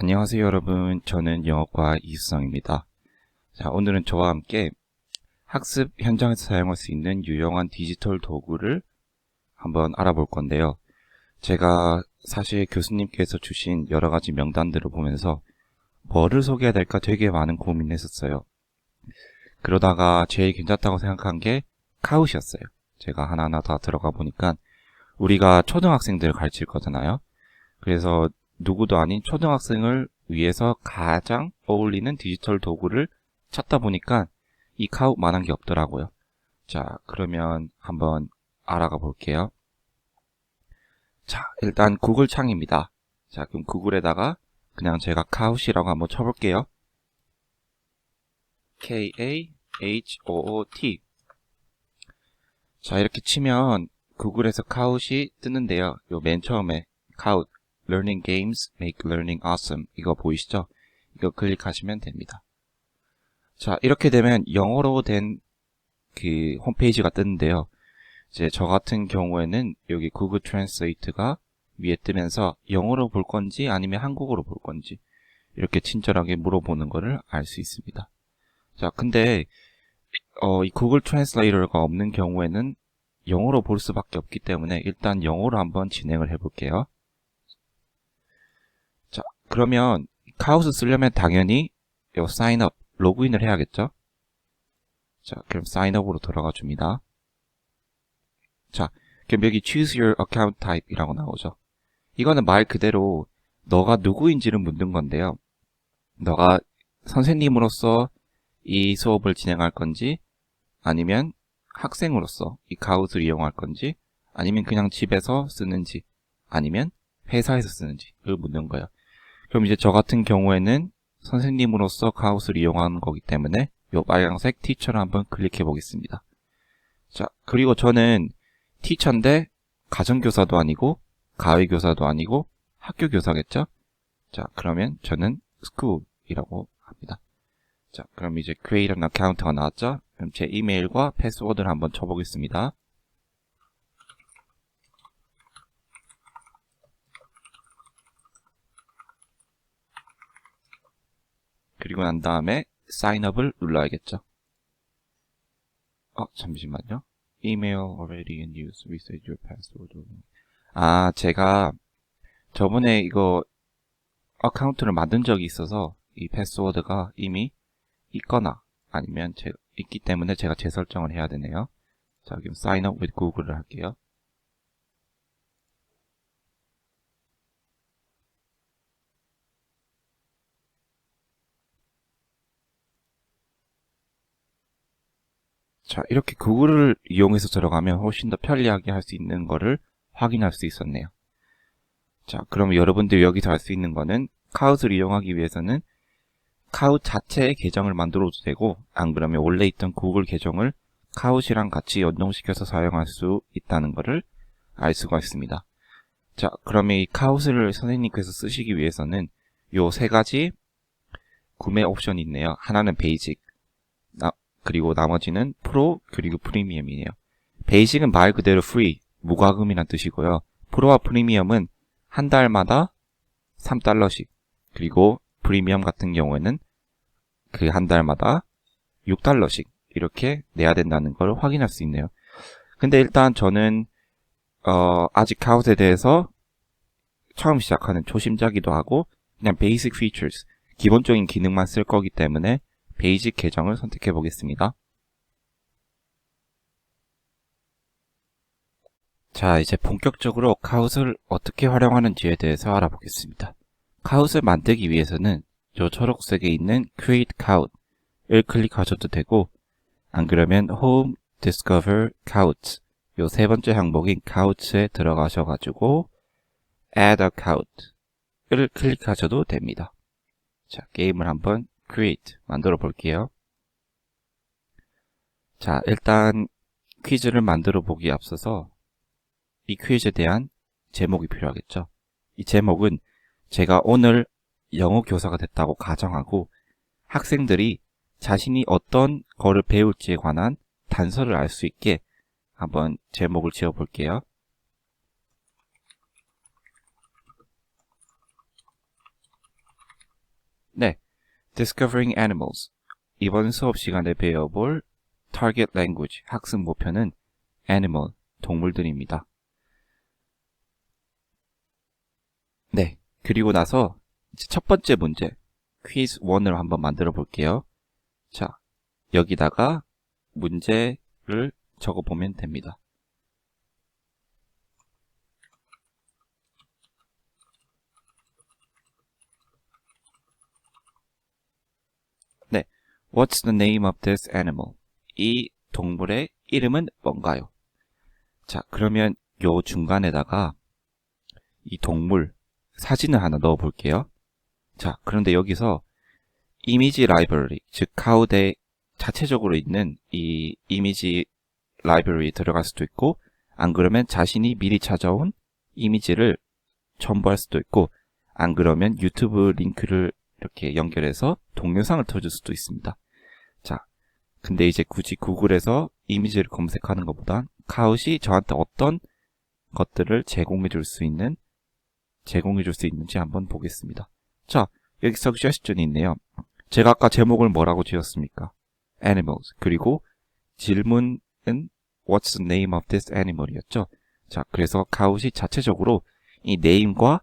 안녕하세요 여러분, 저는 영어과 이수성입니다. 자, 오늘은 저와 함께 학습 현장에서 사용할 수 있는 유용한 디지털 도구를 한번 알아볼 건데요. 제가 사실 교수님께서 주신 여러 가지 명단들을 보면서 뭐를 소개해야 될까 되게 많은 고민을 했었어요. 그러다가 제일 괜찮다고 생각한 게 카웃이었어요. 제가 하나하나 다 들어가 보니까 우리가 초등학생들을 가르칠 거잖아요. 그래서 누구도 아닌 초등학생을 위해서 가장 어울리는 디지털 도구를 찾다 보니까 이 카웃만한 게 없더라고요. 자, 그러면 한번 알아가 볼게요. 자, 일단 구글 창입니다. 자, 그럼 구글에다가 그냥 제가 카웃이라고 한번 쳐볼게요. K-A-H-O-O-T. 자, 이렇게 치면 구글에서 카웃이 뜨는데요. 요 맨 처음에 카웃 Learning Games Make Learning Awesome, 이거 보이시죠? 이거 클릭하시면 됩니다. 자, 이렇게 되면 영어로 된 그 홈페이지가 뜨는데요. 이제 저 같은 경우에는 여기 구글 트랜스레이트가 위에 뜨면서 영어로 볼 건지 아니면 한국어로 볼 건지 이렇게 친절하게 물어보는 거를 알 수 있습니다. 자, 근데 이 구글 트랜스레이터가 없는 경우에는 영어로 볼 수밖에 없기 때문에 일단 영어로 한번 진행을 해볼게요. 자, 그러면 카웃을 쓰려면 당연히 요 사인업, 로그인을 해야겠죠? 자, 그럼 사인업으로 들어가 줍니다. 자, 그럼 여기 choose your account type 이라고 나오죠. 이거는 말 그대로 너가 누구인지를 묻는 건데요. 너가 선생님으로서 이 수업을 진행할 건지, 아니면 학생으로서 이 카웃을 이용할 건지, 아니면 그냥 집에서 쓰는지, 아니면 회사에서 쓰는지를 묻는 거예요. 그럼 이제 저 같은 경우에는 선생님으로서 카웃을 이용하는 거기 때문에 요 빨간색 티처를 한번 클릭해 보겠습니다. 자, 그리고 저는 티처인데 가정교사도 아니고 가외교사도 아니고 학교교사겠죠? 자, 그러면 저는 school이라고 합니다. 자, 그럼 이제 create an account가 나왔죠? 그럼 제 이메일과 패스워드를 한번 쳐보겠습니다. 그리고 난 다음에 사인업을 눌러야겠죠. 잠시만요. Email already in use. Reset your password. 제가 저번에 이거 어카운트를 만든 적이 있어서 이 패스워드가 이미 있거나 아니면 있기 때문에 제가 재설정을 해야 되네요. 자, 그럼 sign up with Google을 할게요. 자, 이렇게 구글을 이용해서 들어가면 훨씬 더 편리하게 할 수 있는 거를 확인할 수 있었네요. 자, 그럼 여러분들이 여기서 할 수 있는 거는 카웃을 이용하기 위해서는 카웃 자체의 계정을 만들어도 되고, 안 그러면 원래 있던 구글 계정을 카웃이랑 같이 연동시켜서 사용할 수 있다는 것을 알 수가 있습니다. 자, 그러면 이 카웃을 선생님께서 쓰시기 위해서는 요 세 가지 구매 옵션이 있네요. 하나는 베이직, 그리고 나머지는 프로, 그리고 프리미엄이에요. 베이직은 말 그대로 free, 무과금이란 뜻이고요. 프로와 프리미엄은 한 달마다 3달러씩, 그리고 프리미엄 같은 경우에는 그 한 달마다 6달러씩 이렇게 내야 된다는 걸 확인할 수 있네요. 근데 일단 저는 아직 카웃에 대해서 처음 시작하는 초심자기도 하고 그냥 베이직 피처스, 기본적인 기능만 쓸 거기 때문에 베이직 계정을 선택해 보겠습니다. 자, 이제 본격적으로 카웃을 어떻게 활용하는지에 대해서 알아보겠습니다. 카웃을 만들기 위해서는 저 초록색에 있는 Create Kaut을 클릭하셔도 되고, 안 그러면 Home, Discover, Kaut, 요 세 번째 항목인 Kaut에 들어가셔가지고 Add a Kaut을 클릭하셔도 됩니다. 자, 게임을 한번 Create 만들어 볼게요. 자, 일단 퀴즈를 만들어 보기에 앞서서 이 퀴즈에 대한 제목이 필요하겠죠. 이 제목은 제가 오늘 영어 교사가 됐다고 가정하고 학생들이 자신이 어떤 거를 배울지에 관한 단서를 알 수 있게 한번 제목을 지어 볼게요. 네, Discovering Animals. 이번 수업 시간에 배워볼 Target Language, 학습 목표는 Animal, 동물들입니다. 네, 그리고 나서 이제 첫 번째 문제, 퀴즈 1을 한번 만들어 볼게요. 자, 여기다가 문제를 적어보면 됩니다. 네, What's the name of this animal? 이 동물의 이름은 뭔가요? 자, 그러면 요 중간에다가 이 동물 사진을 하나 넣어 볼게요. 자, 그런데 여기서 이미지 라이브러리, 즉 카우데 자체적으로 있는 이 이미지 라이브러리에 들어갈 수도 있고, 안 그러면 자신이 미리 찾아온 이미지를 첨부할 수도 있고, 안 그러면 유튜브 링크를 이렇게 연결해서 동영상을 틀어줄 수도 있습니다. 자, 근데 이제 굳이 구글에서 이미지를 검색하는 것보다 카웃이 저한테 어떤 것들을 제공해 줄 수 있는지 한번 보겠습니다. 자, 여기 서제스션이 있네요. 제가 아까 제목을 뭐라고 지었습니까? Animals. 그리고 질문은 What's the name of this animal? 이었죠. 자, 그래서 카웃이 자체적으로 이 name과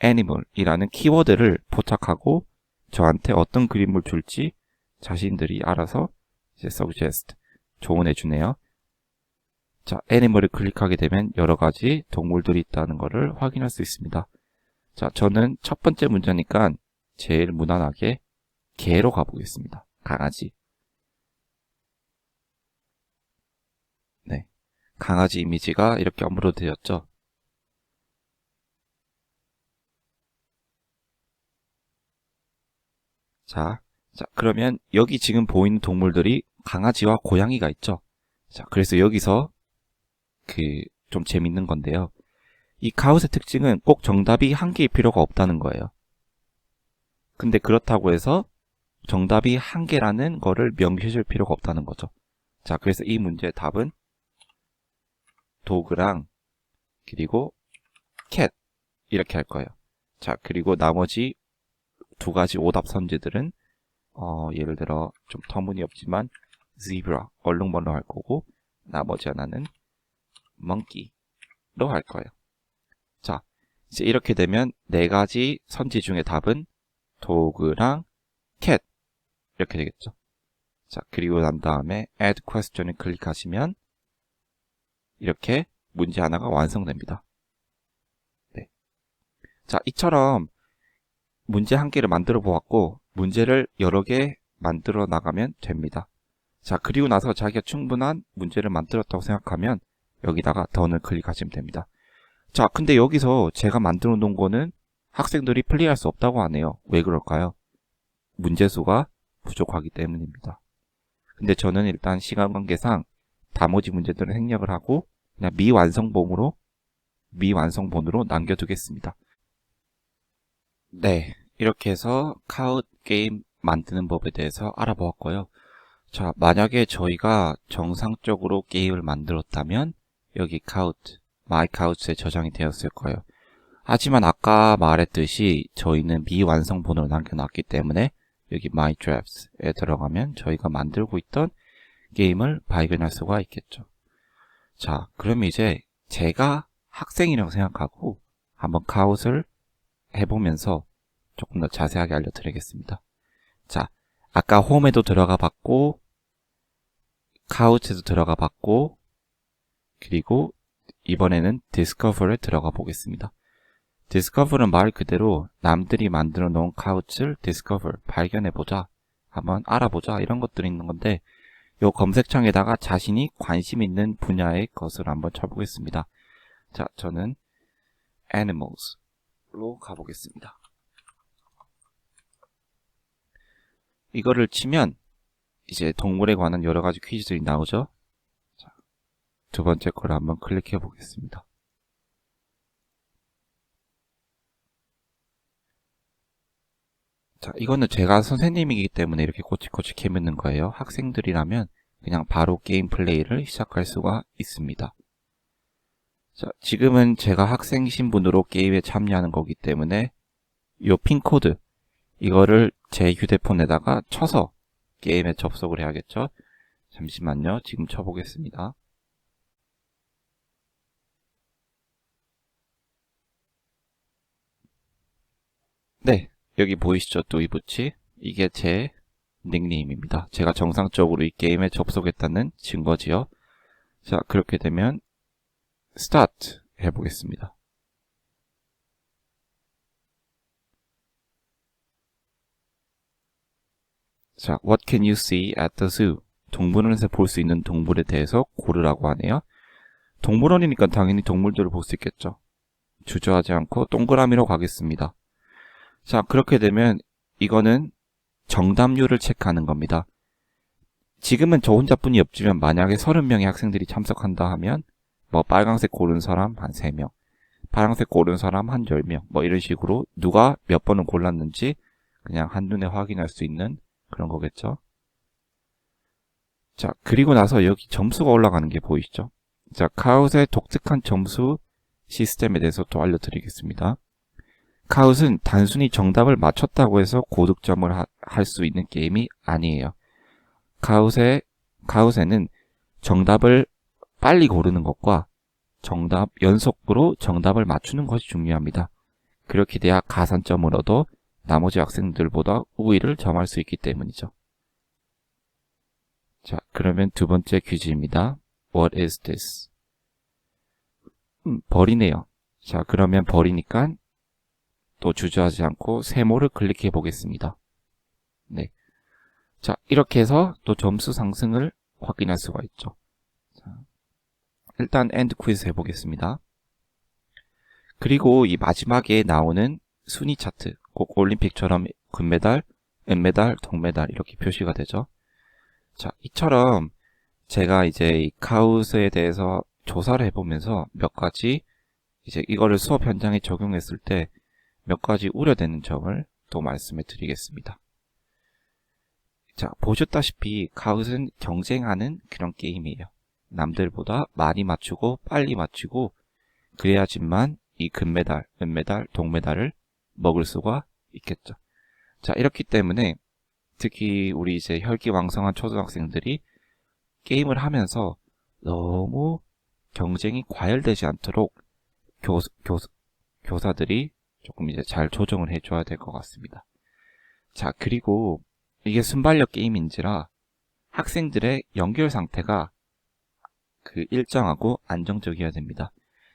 animal이라는 키워드를 포착하고 저한테 어떤 그림을 줄지 자신들이 알아서 이제 suggest, 조언해 주네요. 자, 애니멀을 클릭하게 되면 여러 가지 동물들이 있다는 것을 확인할 수 있습니다. 자, 저는 첫 번째 문제니까 제일 무난하게 개로 가보겠습니다. 강아지. 네, 강아지 이미지가 이렇게 업로드 되었죠. 자, 그러면 여기 지금 보이는 동물들이 강아지와 고양이가 있죠. 자, 그래서 여기서 좀 재밌는 건데요. 이 카웃의 특징은 꼭 정답이 한 개일 필요가 없다는 거예요. 근데 그렇다고 해서 정답이 한 개라는 거를 명시해 줄 필요가 없다는 거죠. 자, 그래서 이 문제의 답은 도그랑 그리고 캣 이렇게 할 거예요. 자, 그리고 나머지 두 가지 오답 선지들은 예를 들어 좀 터무니없지만 zebra, 얼룩말로 할 거고 나머지 하나는 monkey로 할 거예요. 자, 이제 이렇게 되면 네 가지 선지 중에 답은 도그랑 캣 이렇게 되겠죠. 자, 그리고 난 다음에 add question을 클릭하시면 이렇게 문제 하나가 완성됩니다. 네. 자, 이처럼 문제 한 개를 만들어 보았고 문제를 여러 개 만들어 나가면 됩니다. 자, 그리고 나서 자기가 충분한 문제를 만들었다고 생각하면 여기다가 done을 클릭하시면 됩니다. 자, 근데 여기서 제가 만들어 놓은 거는 학생들이 플레이할 수 없다고 하네요. 왜 그럴까요? 문제수가 부족하기 때문입니다. 근데 저는 일단 시간 관계상 나머지 문제들은 생략을 하고 그냥 미완성본으로 남겨두겠습니다. 네, 이렇게 해서 카웃 게임 만드는 법에 대해서 알아보았고요. 자, 만약에 저희가 정상적으로 게임을 만들었다면 여기 카웃, 마이 카웃에 저장이 되었을 거예요. 하지만 아까 말했듯이 저희는 미완성본으로 남겨놨기 때문에 여기 My Drafts에 들어가면 저희가 만들고 있던 게임을 발견할 수가 있겠죠. 자, 그럼 이제 제가 학생이라고 생각하고 한번 카웃을 해보면서 조금 더 자세하게 알려드리겠습니다. 자, 아까 홈에도 들어가 봤고 카웃에도 들어가 봤고 그리고 이번에는 디스커버에 들어가 보겠습니다. 디스커버는 말 그대로 남들이 만들어 놓은 카웃을 디스커버, 발견해보자, 한번 알아보자 이런 것들이 있는 건데 요 검색창에다가 자신이 관심 있는 분야의 것을 한번 쳐보겠습니다. 자, 저는 animals로 가보겠습니다. 이거를 치면 이제 동물에 관한 여러 가지 퀴즈들이 나오죠. 자, 두 번째 거를 한번 클릭해 보겠습니다. 자, 이거는 제가 선생님이기 때문에 이렇게 꼬치꼬치 캐묻는 거예요. 학생들이라면 그냥 바로 게임 플레이를 시작할 수가 있습니다. 자, 지금은 제가 학생 신분으로 게임에 참여하는 거기 때문에 이 핀코드 이거를 제 휴대폰에다가 쳐서 게임에 접속을 해야겠죠. 잠시만요. 지금 쳐보겠습니다. 네, 여기 보이시죠? 또이부치. 이게 제 닉네임입니다. 제가 정상적으로 이 게임에 접속했다는 증거지요. 자, 그렇게 되면 스타트 해보겠습니다. 자, What can you see at the zoo? 동물원에서 볼 수 있는 동물에 대해서 고르라고 하네요. 동물원이니까 당연히 동물들을 볼 수 있겠죠. 주저하지 않고 동그라미로 가겠습니다. 자, 그렇게 되면 이거는 정답률을 체크하는 겁니다. 지금은 저 혼자뿐이 없지만 만약에 30명의 학생들이 참석한다 하면 뭐 빨강색 고른 사람 한 3명, 파란색 고른 사람 한 10명, 뭐 이런 식으로 누가 몇 번을 골랐는지 그냥 한눈에 확인할 수 있는 그런 거겠죠. 자, 그리고 나서 여기 점수가 올라가는 게 보이시죠? 자, 카웃의 독특한 점수 시스템에 대해서 또 알려드리겠습니다. 카웃은 단순히 정답을 맞췄다고 해서 고득점을 할 수 있는 게임이 아니에요. 카웃에는 정답을 빨리 고르는 것과 연속으로 정답을 맞추는 것이 중요합니다. 그렇게 돼야 가산점을 얻어 나머지 학생들보다 우위를 점할 수 있기 때문이죠. 자, 그러면 두 번째 퀴즈입니다. What is this? 벌이네요. 자, 그러면 벌이니까 또 주저하지 않고 세모를 클릭해 보겠습니다. 네. 자, 이렇게 해서 또 점수 상승을 확인할 수가 있죠. 자, 일단 엔드 퀴즈 해보겠습니다. 그리고 이 마지막에 나오는 순위 차트, 꼭 올림픽처럼 금메달, 은메달, 동메달 이렇게 표시가 되죠. 자, 이처럼 제가 이제 이 카웃에 대해서 조사를 해보면서 몇 가지 이제 이거를 수업 현장에 적용했을 때 몇 가지 우려되는 점을 또 말씀해 드리겠습니다. 자, 보셨다시피 카웃은 경쟁하는 그런 게임이에요. 남들보다 많이 맞추고 빨리 맞추고 그래야지만 이 금메달, 은메달, 동메달을 먹을 수가 있겠죠. 자, 이렇기 때문에 특히 우리 이제 혈기왕성한 초등학생들이 게임을 하면서 너무 경쟁이 과열되지 않도록 교사들이 조금 이제 잘 조정을 해줘야 될 것 같습니다. 자, 그리고 이게 순발력 게임인지라 학생들의 연결 상태가 일정하고 안정적이어야 됩니다.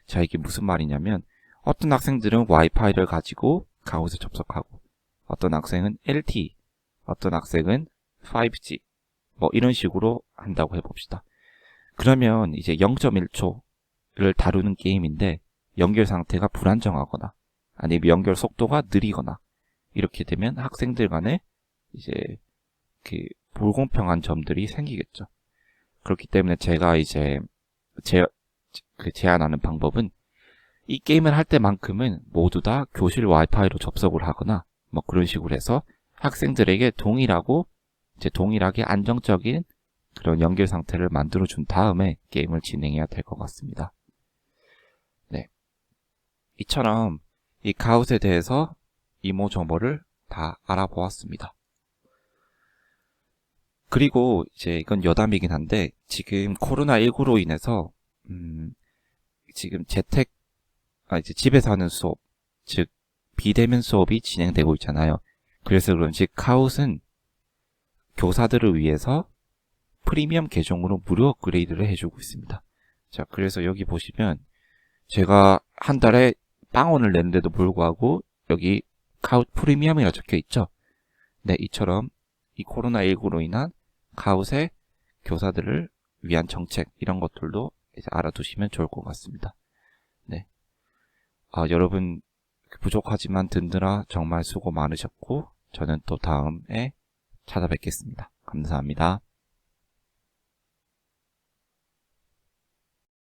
자, 이게 무슨 말이냐면 어떤 학생들은 와이파이를 가지고 카웃에 접속하고 어떤 학생은 LTE, 어떤 학생은 5G 뭐 이런 식으로 한다고 해봅시다. 그러면 이제 0.1초를 다루는 게임인데 연결 상태가 불안정하거나 아니면 연결 속도가 느리거나 이렇게 되면 학생들 간에 이제 불공평한 점들이 생기겠죠. 그렇기 때문에 제가 이제 제안하는 방법은 이 게임을 할 때만큼은 모두 다 교실 와이파이로 접속을 하거나 뭐 그런 식으로 해서 학생들에게 동일하게 안정적인 그런 연결 상태를 만들어 준 다음에 게임을 진행해야 될 것 같습니다. 네. 이처럼 이 카웃에 대해서 이모저모를 다 알아보았습니다. 그리고 이제 이건 여담이긴 한데 지금 코로나19로 인해서 지금 이제 집에서 하는 수업, 즉 비대면 수업이 진행되고 있잖아요. 그래서 그런지 카웃은 교사들을 위해서 프리미엄 계정으로 무료 업그레이드를 해주고 있습니다. 자, 그래서 여기 보시면 제가 한 달에 0원을 내는데도 불구하고 여기 카웃 프리미엄이라 적혀 있죠. 네, 이처럼 이 코로나19로 인한 카웃의 교사들을 위한 정책 이런 것들도 이제 알아두시면 좋을 것 같습니다. 네, 여러분 부족하지만 듣느라 정말 수고 많으셨고 저는 또 다음에 찾아뵙겠습니다. 감사합니다.